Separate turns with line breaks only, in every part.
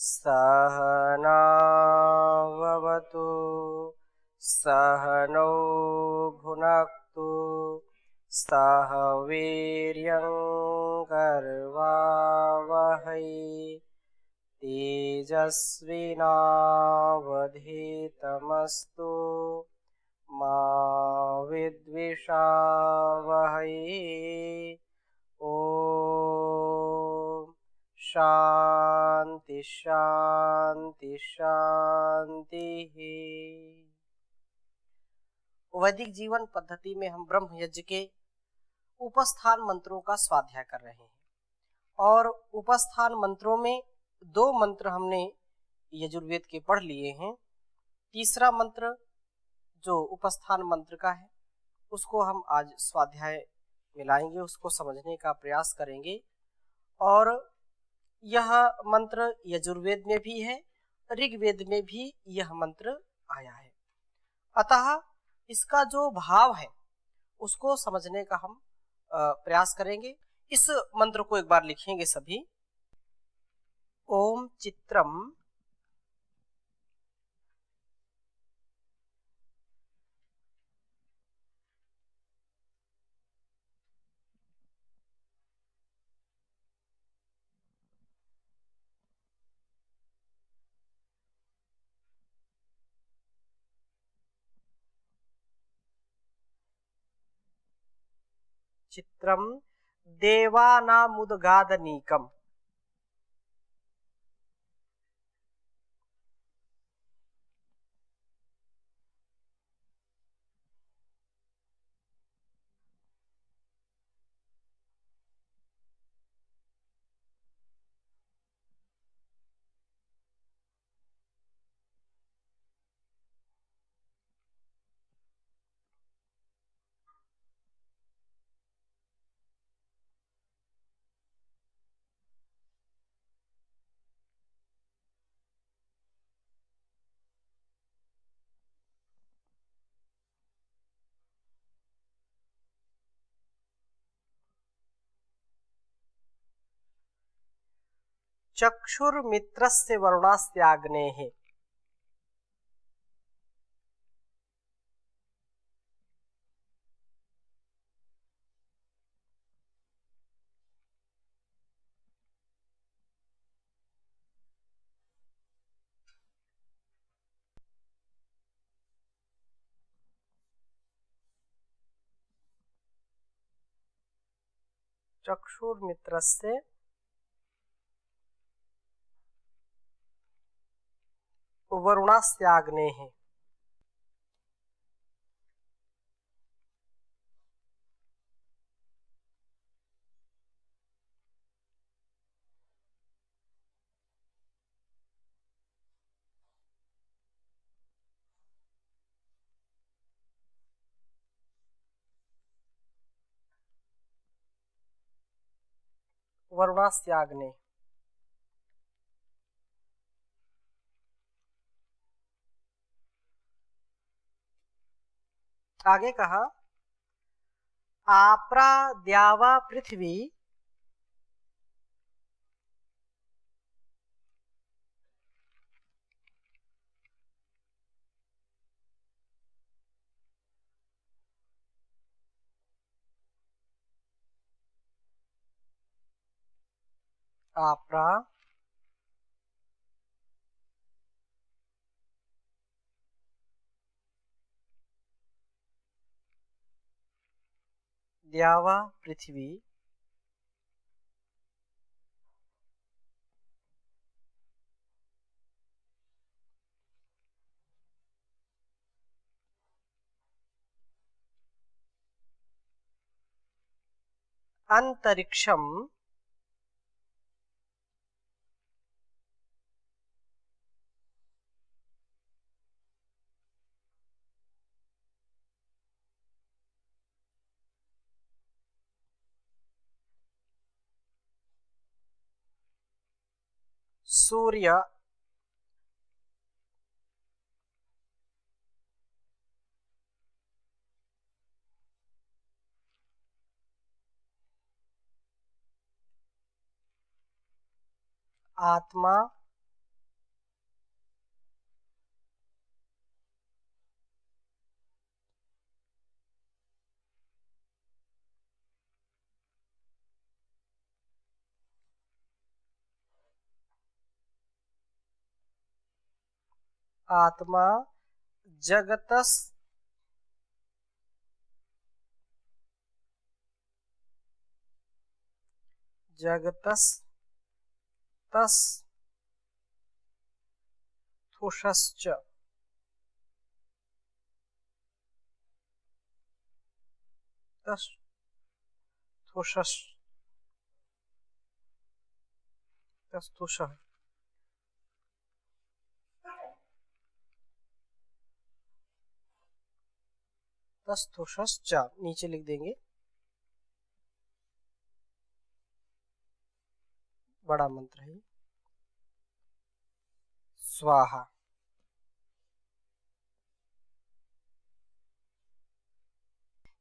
सहनाववतु सहनौ भुनक्तु सह वीर्यं करवावहै तेजस्विनावधीतमस्तु मा विद्विषावहै। ओम शांति शांति शांति। वैदिक जीवन पद्धति में हम ब्रह्म यज्ञ के उपस्थान मंत्रों का स्वाध्याय कर रहे हैं और उपस्थान मंत्रों में 2 मंत्र हमने यजुर्वेद के पढ़ लिए हैं। तीसरा मंत्र जो उपस्थान मंत्र का है उसको हम आज स्वाध्याय मिलाएंगे, उसको समझने का प्रयास करेंगे। और यह मंत्र यजुर्वेद में भी है, ऋग्वेद में भी यह मंत्र आया है, अतः इसका जो भाव है उसको समझने का हम प्रयास करेंगे। इस मंत्र को एक बार लिखेंगे सभी। ओम चित्रम चित्रम देवानामुदगादनीकम। चक्षुर्मित्रस्य वरुणास्याग्नेः। चक्षुर्मित्रस्य वरुणास्याग्नेः। वरुणास्याग्नेः। आगे कहा आपरा द्यावा पृथ्वी आपरा द्यावा पृथ्वी अंतरिक्षम सूर्य आत्मा आत्मा जगतस् तस् थुषश्च तस्थुषश्च नीचे लिख देंगे, बड़ा मंत्र है स्वाहा।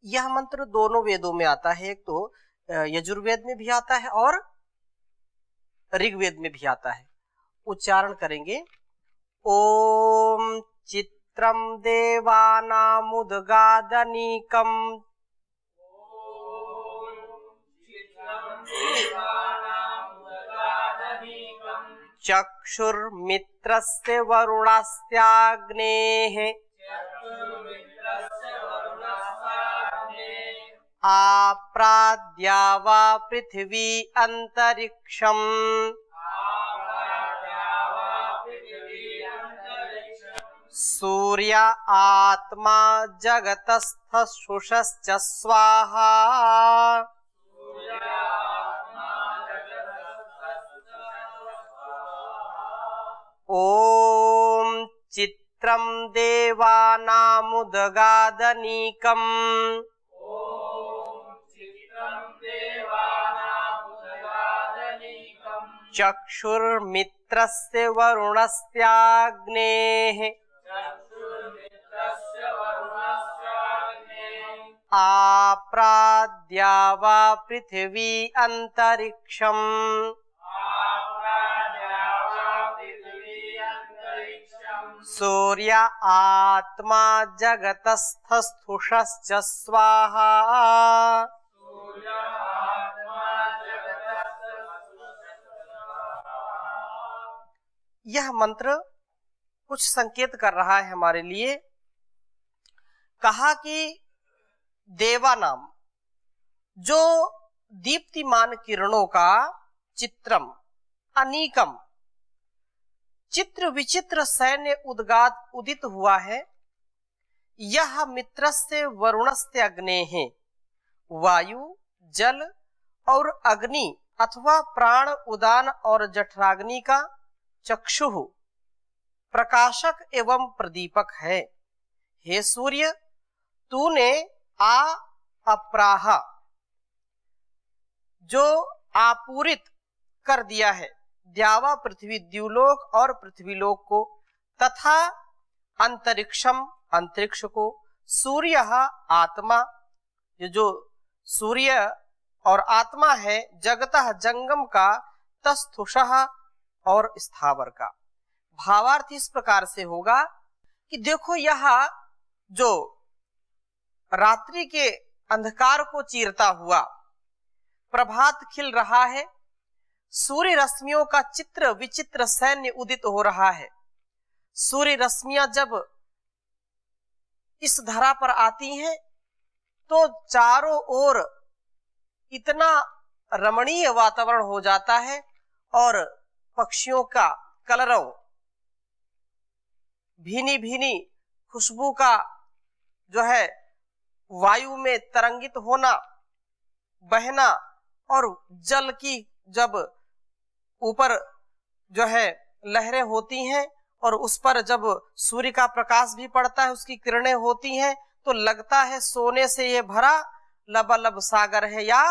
यह मंत्र दोनों वेदों में आता है, एक तो यजुर्वेद में भी आता है और ऋग्वेद में भी आता है। उच्चारण करेंगे, ओम चित्रम देवानामुदगादनीकम चक्षुर्मित्रस्य वरुणस्याग्नेः आप्राद्या वा पृथिवी अंतरिक्षम् सूर्य आत्मा जगतस्थुषश्च स्वाहा। ओम चित्रम देवानामुदगादनीकम् चक्षुर्मित्रस्य वरुणस्याग्नेः आप्राद्या वा पृथिवी अंतरिक्षम् सूर्य आत्मा जगतस्थुषश्च स्वाहा। यह मंत्र कुछ संकेत कर रहा है हमारे लिए। कहा कि देवा नाम जो दीप्तिमान किरणों का चित्रम अनीकम चित्र विचित्र सैन्य उदित हुआ है। यह मित्रस्य वरुणस्य अग्नेः वायु जल और अग्नि अथवा प्राण उदान और जठराग्नि का चक्षुः प्रकाशक एवं प्रदीपक है। हे सूर्य, तूने अप्राह जो आपूरित कर दिया है द्यावा पृथ्वी द्युलोक और पृथ्वीलोक को तथा अंतरिक्षम अंतरिक्ष को सूर्य आत्मा जो सूर्य और आत्मा है जगतः जंगम का तस्थुषः और स्थावर का। भावार्थ इस प्रकार से होगा कि देखो यह जो रात्रि के अंधकार को चीरता हुआ प्रभात खिल रहा है, सूर्य रश्मियों का चित्र विचित्र सैन्य उदित हो रहा है। सूर्य रश्मियां जब इस धरा पर आती हैं तो चारों ओर इतना रमणीय वातावरण हो जाता है और पक्षियों का कलरव, भीनी भीनी खुशबू का जो है वायु में तरंगित होना बहना और जल की जब ऊपर जो है लहरें होती हैं और उस पर जब सूर्य का प्रकाश भी पड़ता है उसकी किरणें होती हैं तो लगता है सोने से ये भरा लबालब सागर है या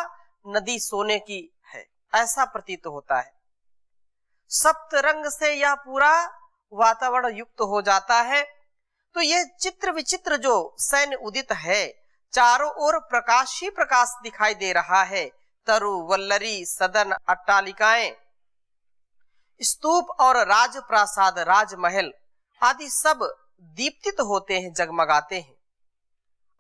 नदी सोने की है, ऐसा प्रतीत होता है। सप्त रंग से यह पूरा वातावरण युक्त हो जाता है। तो ये चित्र विचित्र जो सैन्य उदित है, चारों ओर प्रकाश ही प्रकाश दिखाई दे रहा है। तरु वल्लरी सदन अट्टालिकाएं स्तूप और राजप्रासाद राजमहल आदि सब दीप्तित होते हैं, जगमगाते हैं।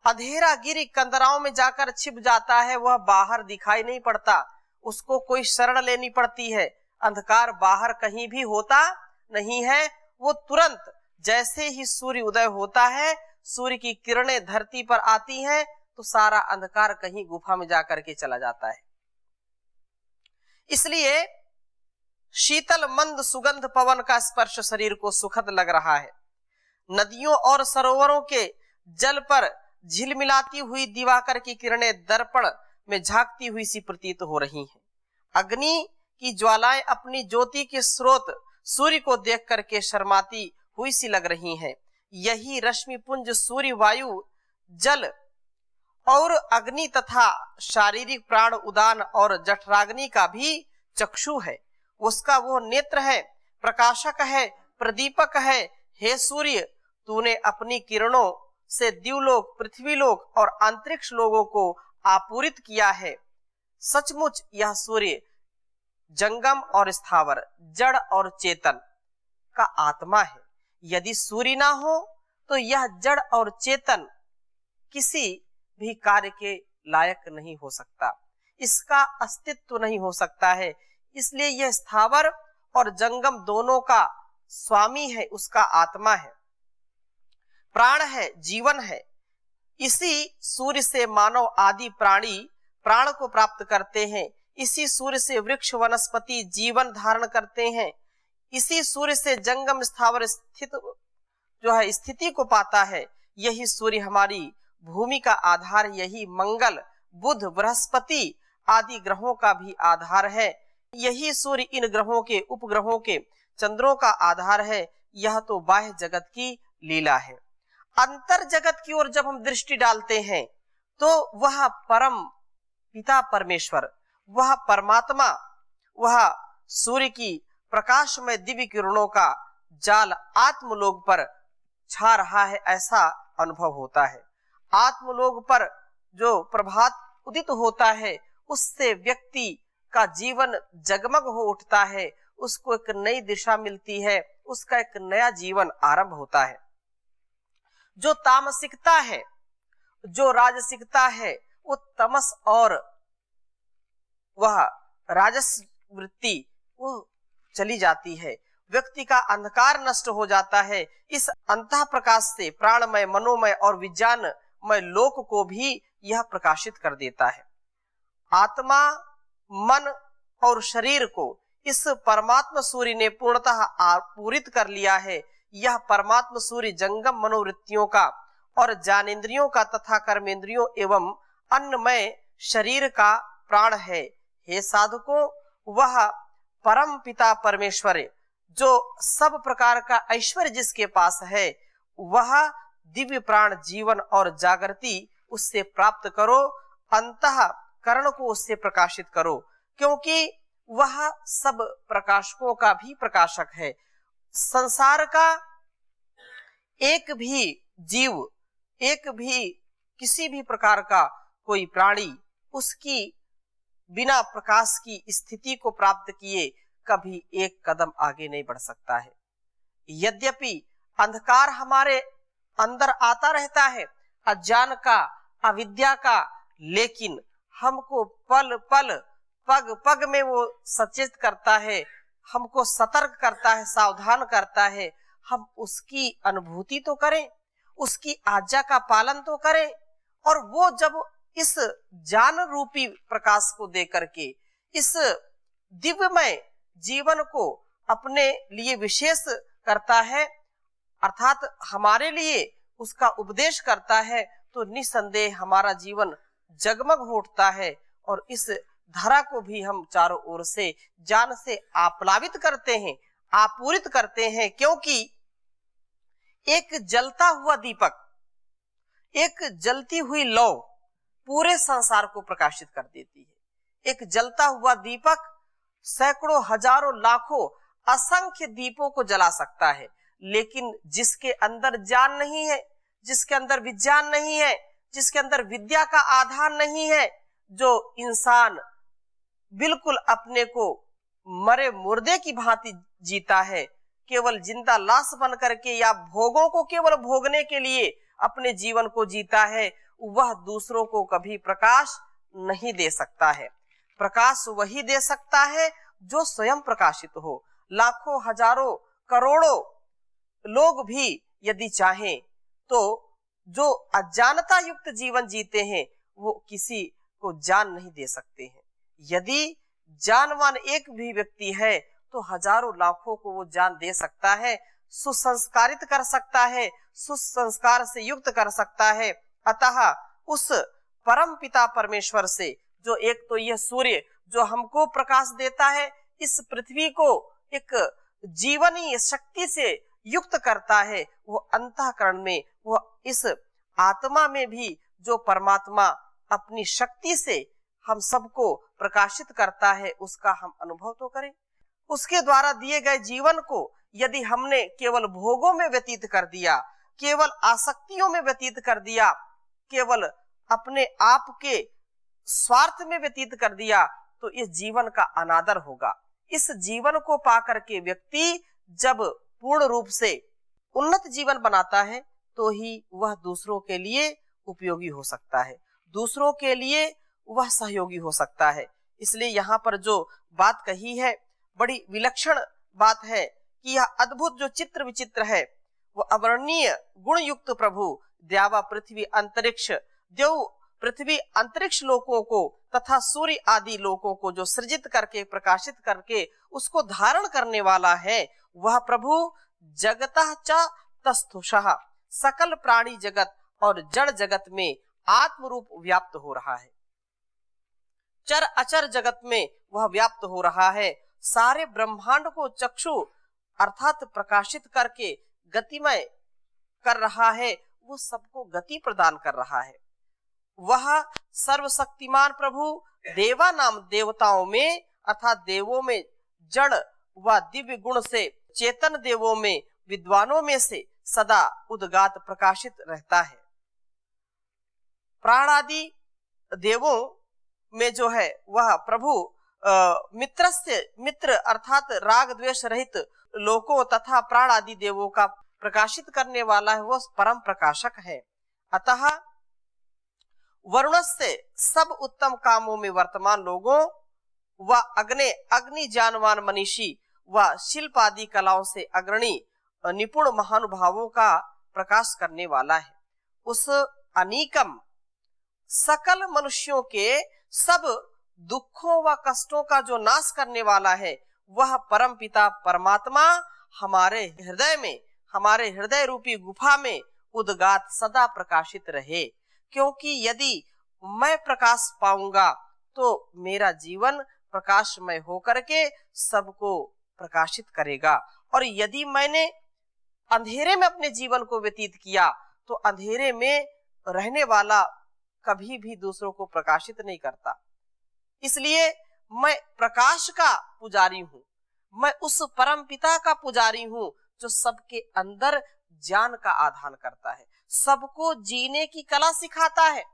अंधेरा गिरी कंदराओं में जाकर छिप जाता है, वह बाहर दिखाई नहीं पड़ता, उसको कोई शरण लेनी पड़ती है। अंधकार बाहर कहीं भी होता नहीं है, वो तुरंत जैसे ही सूर्य उदय होता है, सूर्य की किरणें धरती पर आती हैं, तो सारा अंधकार कहीं गुफा में जाकर के चला जाता है। इसलिए शीतल मंद सुगंध पवन का स्पर्श शरीर को सुखद लग रहा है। नदियों और सरोवरों के जल पर झिलमिलाती हुई दिवाकर की किरणें दर्पण में झांकती हुई सी प्रतीत हो रही हैं। अग्नि की ज्वालाएं अपनी ज्योति के स्रोत सूर्य को देख करके शर्माती हुई सी लग रही हैं। यही रश्मि पुंज सूर्य, वायु, जल और अग्नि तथा शारीरिक प्राण उदान और जठराग्नि का भी चक्षु है। उसका वो नेत्र है, प्रकाशक है, प्रदीपक है। हे सूर्य, तूने अपनी किरणों से द्युलोक, पृथ्वीलोक और अंतरिक्ष लोगों को आपूरित किया है। सचमुच यह सूर्य जंगम और स्थावर, जड़ और चेतन का आत्मा है। यदि सूर्य ना हो तो यह जड़ और चेतन किसी भी कार्य के लायक नहीं हो सकता, इसका अस्तित्व नहीं हो सकता है। इसलिए यह स्थावर और जंगम दोनों का स्वामी है, उसका आत्मा है, प्राण है, जीवन है। इसी सूर्य से मानव आदि प्राणी प्राण को प्राप्त करते हैं। इसी सूर्य से वृक्ष वनस्पति जीवन धारण करते हैं। इसी सूर्य से जंगम स्थावर स्थित जो है स्थिति को पाता है। यही सूर्य हमारी भूमि का आधार, यही मंगल, बुध, बृहस्पति आदि ग्रहों का भी आधार है। यही सूर्य इन ग्रहों के, उपग्रहों के, चंद्रों का आधार है। यह तो बाह्य जगत की लीला है। अंतर जगत की ओर जब हम दृष्टि डालते हैं तो वह परम पिता परमेश्वर, वह परमात्मा, वह सूर्य की प्रकाशमय दिव्य किरणों का जाल आत्मलोक पर छा रहा है, ऐसा अनुभव होता है। आत्मलोक पर जो प्रभात उदित होता है, उससे व्यक्ति का जीवन जगमग हो उठता है, उसको एक नई दिशा मिलती है, उसका एक नया जीवन आरंभ होता है। जो तामसिकता है, जो राजसिकता है, वो तमस और वह राजस वृत्ति वो चली जाती है। व्यक्ति का अंधकार नष्ट हो जाता है। इस अंतः प्रकाश से प्राणमय, मनोमय और विज्ञानमय लोक को भी यह प्रकाशित कर देता है। आत्मा, मन और शरीर को इस परमात्मा सूर्य ने पूर्णतः आपूरित कर लिया है। यह परमात्मा सूर्य जंगम मनोवृत्तियों का और ज्ञानेन्द्रियों का तथा कर्मेंद्रियों एवं अन्नमय शरीर का प्राण है। हे साधकों, वह परम पिता परमेश्वर जो सब प्रकार का ऐश्वर्य जिसके पास है, वह दिव्य प्राण जीवन और जागृति उससे प्राप्त करो। अंतः करण को उससे प्रकाशित करो, क्योंकि वह सब प्रकाशकों का भी प्रकाशक है। संसार का एक भी जीव, एक भी किसी भी प्रकार का कोई प्राणी उसकी बिना प्रकाश की स्थिति को प्राप्त किए कभी एक कदम आगे नहीं बढ़ सकता है। यद्यपि अंधकार हमारे अंदर आता रहता है, अज्ञान का, अविद्या का, लेकिन हमको पल पल, पग पग में वो सचेत करता है, हमको सतर्क करता है, सावधान करता है। हम उसकी अनुभूति तो करें, उसकी आज्ञा का पालन तो करें। और वो जब इस ज्ञान रूपी प्रकाश को दे करके इस दिव्यमय जीवन को अपने लिए विशेष करता है, अर्थात हमारे लिए उसका उपदेश करता है, तो निसंदेह हमारा जीवन जगमग हो उठता है और इस धारा को भी हम चारों ओर से ज्ञान से आप्लावित करते हैं, आपूरित करते हैं। क्योंकि एक जलता हुआ दीपक, एक जलती हुई लौ पूरे संसार को प्रकाशित कर देती है। एक जलता हुआ दीपक सैकड़ों, हजारों, लाखों, असंख्य दीपों को जला सकता है, लेकिन जिसके अंदर ज्ञान नहीं है, जिसके अंदर विज्ञान नहीं है, जिसके अंदर विद्या का आधार नहीं है, जो इंसान बिल्कुल अपने को मरे मुर्दे की भांति जीता है, केवल जिंदा लाश बन करके या भोगों को केवल भोगने के लिए अपने जीवन को जीता है, वह दूसरों को कभी प्रकाश नहीं दे सकता है। प्रकाश वही दे सकता है जो स्वयं प्रकाशित हो। लाखों, हजारों, करोड़ों लोग भी यदि चाहें तो जो अज्ञानता युक्त जीवन जीते हैं वो किसी को जान नहीं दे सकते हैं। यदि जानवान एक भी व्यक्ति है तो हजारों लाखों को वो जान दे सकता है, सुसंस्कारित कर सकता है, सुसंस्कार से युक्त कर सकता है। अतः उस परम पिता परमेश्वर से, जो एक तो यह सूर्य जो हमको प्रकाश देता है, इस पृथ्वी को एक जीवनी शक्ति से युक्त करता है, वो अंतःकरण में, वो इस आत्मा में भी जो परमात्मा अपनी शक्ति से हम सबको प्रकाशित करता है, उसका हम अनुभव तो करें। उसके द्वारा दिए गए जीवन को यदि हमने केवल भोगों में व्यतीत कर दिया, केवल आसक्तियों में व्यतीत कर दिया, केवल अपने आप के स्वार्थ में व्यतीत कर दिया, तो इस जीवन का अनादर होगा। इस जीवन को पाकर के व्यक्ति जब पूर्ण रूप से उन्नत जीवन बनाता है तो ही वह दूसरों के लिए उपयोगी हो सकता है, दूसरों के लिए वह सहयोगी हो सकता है। इसलिए यहाँ पर जो बात कही है बड़ी विलक्षण बात है कि यह अद्भुत जो चित्र विचित्र है, वो अवर्णनीय गुण युक्त प्रभु द्यावा पृथ्वी अंतरिक्ष, देव पृथ्वी अंतरिक्ष लोकों को तथा सूर्य आदि लोकों को जो सृजित करके प्रकाशित करके उसको धारण करने वाला है, वह प्रभु जगतः च तस्थुषः, सकल प्राणी जगत और जड़ जगत में आत्म रूप व्याप्त हो रहा है। चर अचर जगत में वह व्याप्त हो रहा है। सारे ब्रह्मांड को चक्षु अर्थात प्रकाशित करके गतिमय कर रहा है, वो सबको गति प्रदान कर रहा है। वह सर्वशक्तिमान प्रभु देवा नाम देवताओं में अर्थात देवों में जड़ व दिव्य गुण से, चेतन देवों में विद्वानों में से सदा उद्गात प्रकाशित रहता है। प्राण आदि देवों में जो है वह प्रभु मित्र अर्थात राग द्वेष रहित लोकों तथा प्राण आदि देवों का प्रकाशित करने वाला है, वो परम प्रकाशक है। अतः वरुण से सब उत्तम कामों में वर्तमान लोगों व अग्नि जानवान मनीषी व शिल्प आदि कलाओं से अग्रणी निपुण महानुभावों का प्रकाश करने वाला है। उस अनीकम सकल मनुष्यों के सब दुखों व कष्टों का जो नाश करने वाला है, वह परम पिता परमात्मा हमारे हृदय में, हमारे हृदय रूपी गुफा में उद्गात सदा प्रकाशित रहे। क्योंकि यदि मैं प्रकाश पाऊंगा तो मेरा जीवन प्रकाशमय होकर के सबको प्रकाशित करेगा, और यदि मैंने अंधेरे में अपने जीवन को व्यतीत किया तो अंधेरे में रहने वाला कभी भी दूसरों को प्रकाशित नहीं करता। इसलिए मैं प्रकाश का पुजारी हूँ, मैं उस परम पिता का पुजारी हूँ जो सबके अंदर ज्ञान का आधान करता है, सबको जीने की कला सिखाता है,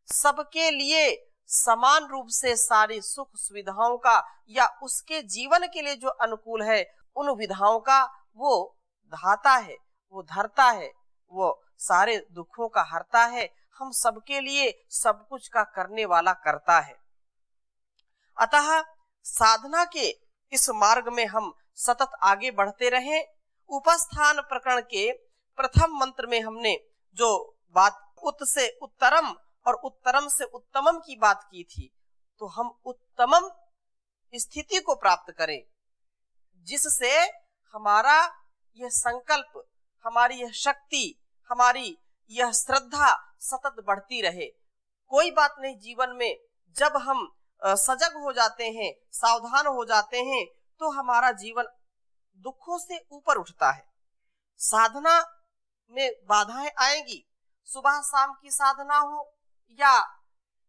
सबके लिए समान रूप से सारी सुख सुविधाओं का या उसके जीवन के लिए जो अनुकूल है उन विधाओं का वो धाता है, वो धरता है, वो सारे दुखों का हरता है, हम सबके लिए सब कुछ का करने वाला करता है। अतः साधना के इस मार्ग में हम सतत आगे बढ़ते रहें। उपस्थान प्रकरण के प्रथम मंत्र में हमने जो बात उत से उत्तरम और उत्तरम से उत्तमम की बात की थी, तो हम उत्तमम स्थिति को प्राप्त करें जिससे हमारा यह संकल्प, हमारी यह शक्ति, हमारी यह श्रद्धा सतत बढ़ती रहे। कोई बात नहीं, जीवन में जब हम सजग हो जाते हैं, सावधान हो जाते हैं, तो हमारा जीवन दुखों से ऊपर उठता है। साधना में बाधाएं आएंगी, सुबह शाम की साधना हो या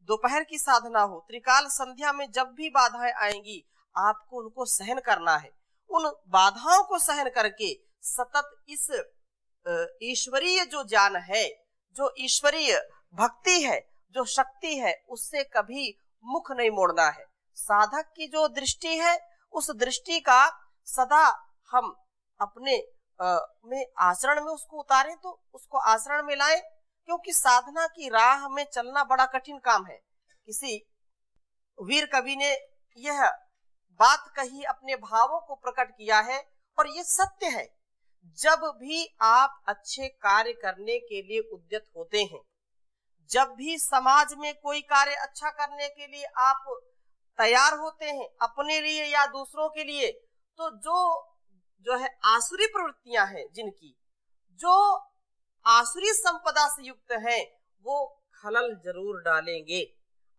दोपहर की साधना हो, त्रिकाल संध्या में जब भी बाधाएं आएंगी आपको उनको सहन करना है। उन बाधाओं को सहन करके सतत इस ईश्वरीय जो ज्ञान है, जो ईश्वरीय भक्ति है, जो शक्ति है, उससे कभी मुख नहीं मोड़ना है। साधक की जो दृष्टि है उस दृष्टि का सदा हम अपने में आचरण में उसको उतारें, तो उसको आचरण में लाएं, क्योंकि साधना की राह में चलना बड़ा कठिन काम है। किसी वीर कवि ने यह बात कही, अपने भावों को प्रकट किया है, और ये सत्य है। जब भी आप अच्छे कार्य करने के लिए उद्यत होते हैं, जब भी समाज में कोई कार्य अच्छा करने के लिए आप तैयार होते हैं, अपने लिए या दूसरों के लिए, तो जो है आसुरी प्रवृत्तियां हैं, जिनकी जो आसुरी संपदा से युक्त है, वो खलल जरूर डालेंगे,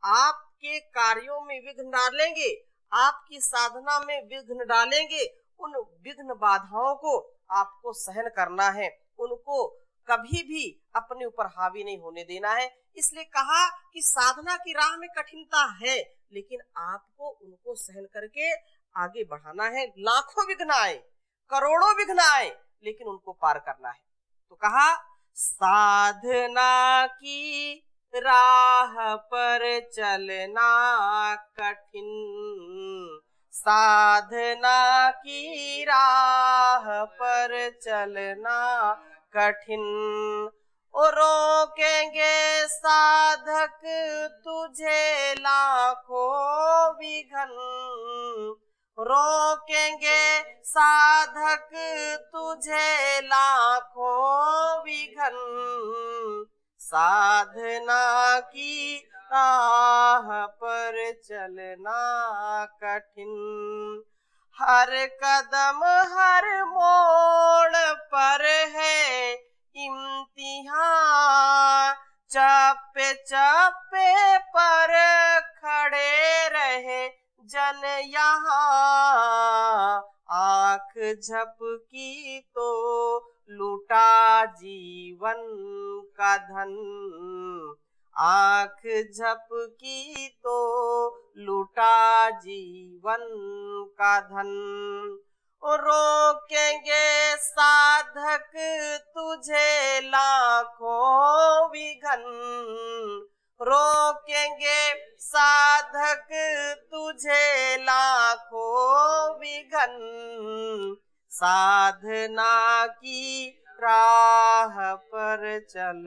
आपके कार्यों में विघ्न डालेंगे, आपकी साधना में विघ्न डालेंगे। उन विघ्न बाधाओं को आपको सहन करना है, उनको कभी भी अपने ऊपर हावी नहीं होने देना है। इसलिए कहा कि साधना की राह में कठिनता है, लेकिन आपको उनको सहन करके आगे बढ़ाना है। लाखों विघ्न आए, करोड़ों विघ्न आए, लेकिन उनको पार करना है। तो कहा साधना की राह पर चलना कठिन, साधना की राह पर चलना कठिन, रोकेंगे साधक तुझे लाखों विघ्न, रोकेंगे साधक तुझे लाखों विघ्न, साधना की राह पर चलना कठिन, हर कदम हर मोड़ पर है इम्तिहान, चप्पे चप्पे पर खड़े रहे जन यहाँ, आँख झपकी तो लूटा जीवन का धन, आँख झपकी तो लूटा जीवन का धन, रोकेंगे साधक तुझे लाखों विघ्न, रोकेंगे साधक तुझे लाखों विघ्न, साधना की राह पर चल,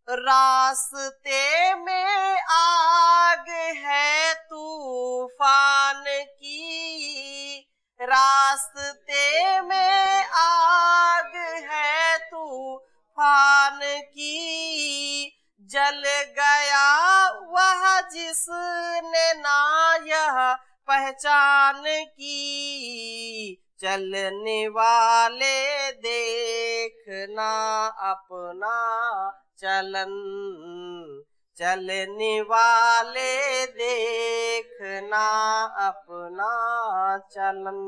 रास्ते में आग है तूफान की, रास्ते में आग है तूफान की, जल गया वह जिसने ना यह पहचान की, चलने वाले देखना अपना चलन, चलने वाले देखना अपना चलन,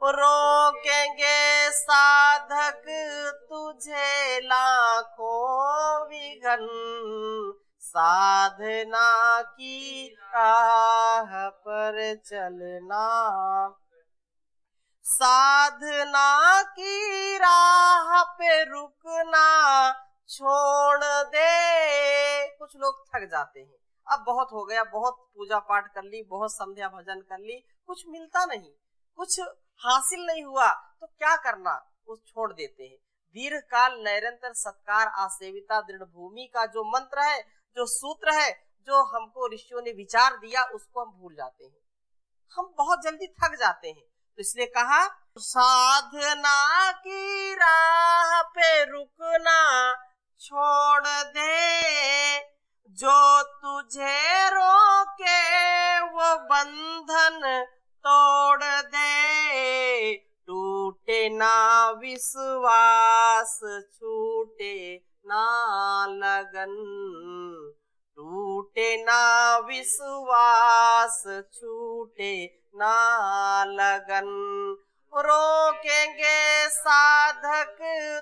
रोकेंगे साधक तुझे लाखों विघ्न, साधना की राह पर चलना, साधना की राह पे रुकना छोड़ दे। कुछ लोग थक जाते हैं, अब बहुत हो गया, बहुत पूजा पाठ कर ली, बहुत संध्या भजन कर ली, कुछ मिलता नहीं, कुछ हासिल नहीं हुआ, तो क्या करना, कुछ छोड़ देते हैं। दीर्घ काल निरंतर सत्कार आसेविता दृढ़ भूमि का जो मंत्र है, जो सूत्र है, जो हमको ऋषियों ने विचार दिया, उसको हम भूल जाते हैं, हम बहुत जल्दी थक जाते हैं। तो इसलिए कहा साधना की राह पे रुकना छोड़ दे, जो तुझे रोके वो बंधन तोड़ दे, टूटे ना विश्वास छूटे ना लगन, टूटे ना विश्वास छूटे ना लगन, रोकेंगे साधक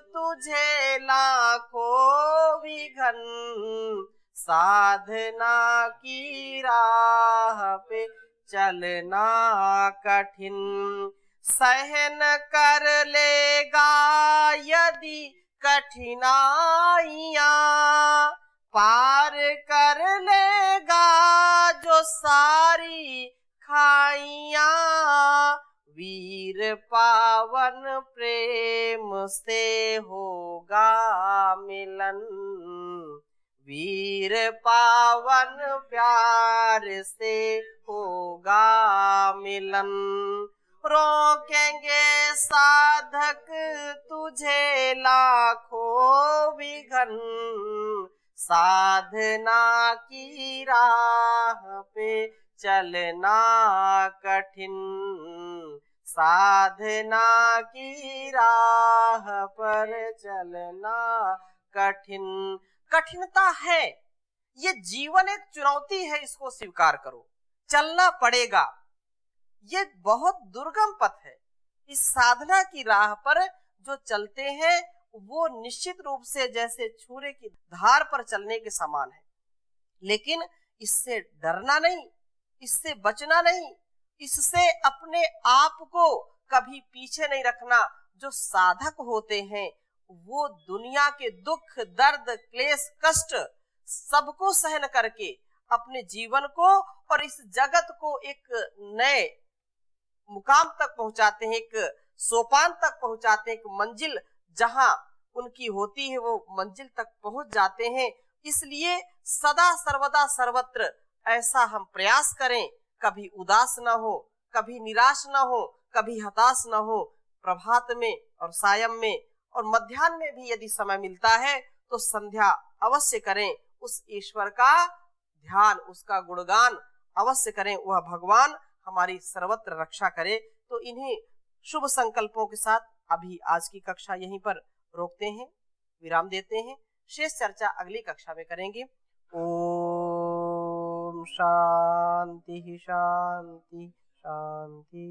तुझे लाखों विघ्न, साधना की राह पे चलना कठिन, सहन कर लेगा यदि कठिनाइयां, पार कर लेगा जो सारी खाइयां, वीर पावन प्रेम से होगा मिलन, वीर पावन प्यार से होगा मिलन, रोकेंगे साधक तुझे लाखों विघन, साधना की राह पे चलना कठिन, साधना की राह पर चलना कठिन। कठिनता है, ये जीवन एक चुनौती है, इसको स्वीकार करो, चलना पड़ेगा। ये बहुत दुर्गम पथ है। इस साधना की राह पर जो चलते हैं वो निश्चित रूप से जैसे छुरे की धार पर चलने के समान है, लेकिन इससे डरना नहीं, इससे बचना नहीं, इससे अपने आप को कभी पीछे नहीं रखना। जो साधक होते हैं वो दुनिया के दुख, दर्द, क्लेश, कष्ट सबको सहन करके अपने जीवन को और इस जगत को एक नए मुकाम तक पहुंचाते हैं, एक सोपान तक पहुंचाते हैं, एक मंजिल जहां उनकी होती है वो मंजिल तक पहुंच जाते हैं। इसलिए सदा सर्वदा सर्वत्र ऐसा हम प्रयास करें, कभी उदास ना हो, कभी निराश ना हो, कभी हताश ना हो। प्रभात में और सायं में और मध्याह्न में भी यदि समय मिलता है तो संध्या अवश्य करें, उस ईश्वर का ध्यान, उसका गुणगान अवश्य करें। वह भगवान हमारी सर्वत्र रक्षा करे। तो इन्हीं शुभ संकल्पों के साथ अभी आज की कक्षा यहीं पर रोकते हैं, विराम देते हैं। शेष चर्चा अगली कक्षा में करेंगे। ओम शांति शांति शांति।